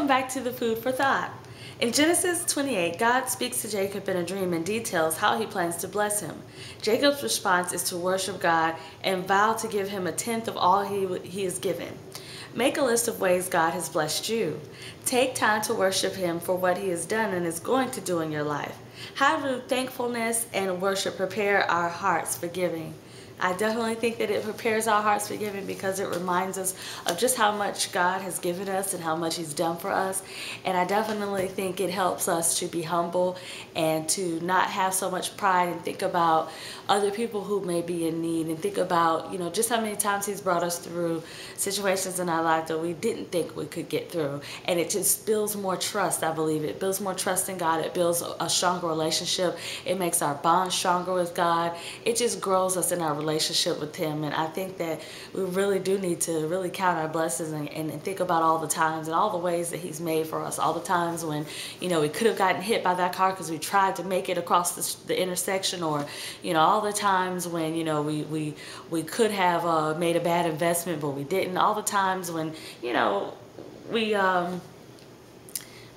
Welcome back to the Food for Thought. In Genesis 28, God speaks to Jacob in a dream and details how he plans to bless him. Jacob's response is to worship God and vow to give him a tenth of all he is given. Make a list of ways God has blessed you. Take time to worship him for what he has done and is going to do in your life. How do thankfulness and worship prepare our hearts for giving? I definitely think that it prepares our hearts for giving because it reminds us of just how much God has given us and how much he's done for us. And I definitely think it helps us to be humble and to not have so much pride and think about other people who may be in need and think about, just how many times he's brought us through situations in our life that we didn't think we could get through. And it just builds more trust, I believe. It builds more trust in God. It builds a stronger relationship. It makes our bond stronger with God. It just grows us in our relationship with him. And I think that we really do need to really count our blessings and think about all the times and all the ways that he's made for us. All the times when, we could have gotten hit by that car because we tried to make it across the intersection, or, all the times when, we could have made a bad investment, but we didn't. All the times when, we, I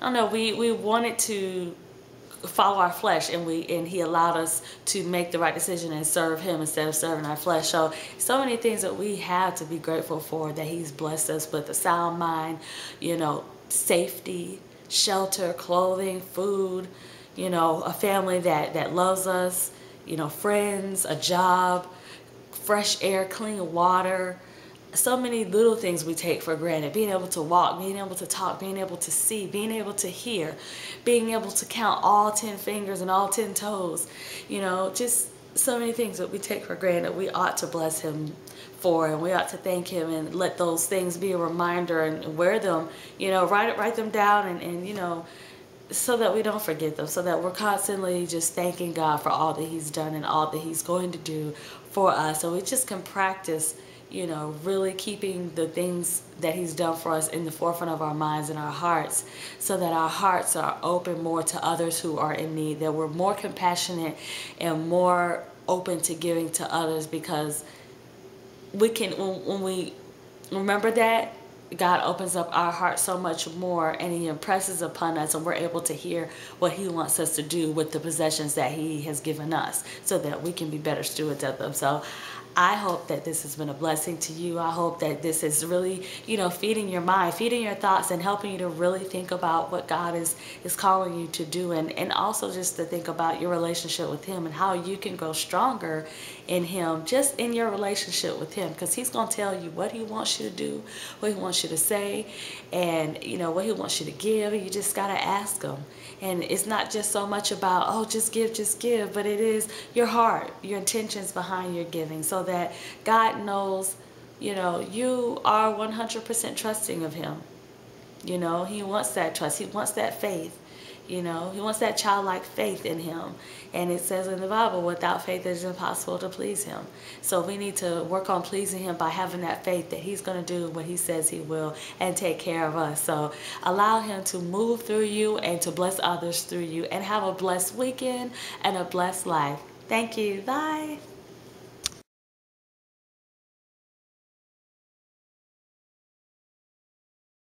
don't know, we wanted to follow our flesh, and he allowed us to make the right decision and serve him instead of serving our flesh. So many things that we have to be grateful for, that he's blessed us with: a sound mind, safety, shelter, clothing, food, a family that loves us, friends, a job, fresh air, clean water. So many little things we take for granted: being able to walk, being able to talk, being able to see, being able to hear, being able to count all 10 fingers and all 10 toes. Just so many things that we take for granted we ought to bless him for, and we ought to thank him and let those things be a reminder and wear them, write them down, and so that we don't forget them, so that we're constantly just thanking God for all that he's done and all that he's going to do for us. So we just can practice really keeping the things that he's done for us in the forefront of our minds and our hearts, so that our hearts are open more to others who are in need, that we're more compassionate and more open to giving to others, because we can, when we remember that, God opens up our hearts so much more, and he impresses upon us, and we're able to hear what he wants us to do with the possessions that he has given us, so that we can be better stewards of them. So I hope that this has been a blessing to you. I hope that this is really, feeding your mind, feeding your thoughts, and helping you to really think about what God is calling you to do, and also just to think about your relationship with him and how you can grow stronger in him, just in your relationship with him, because he's going to tell you what he wants you to do, what he wants you to say, and what he wants you to give. You just got to ask him. And it's not just so much about, oh, just give, but it is your heart, your intentions behind your giving, so that God knows, you are 100% trusting of him. He wants that trust. He wants that faith. He wants that childlike faith in him. And it says in the Bible, without faith it is impossible to please him. So we need to work on pleasing him by having that faith that he's going to do what he says he will and take care of us. So allow him to move through you and to bless others through you, and have a blessed weekend and a blessed life. Thank you. Bye.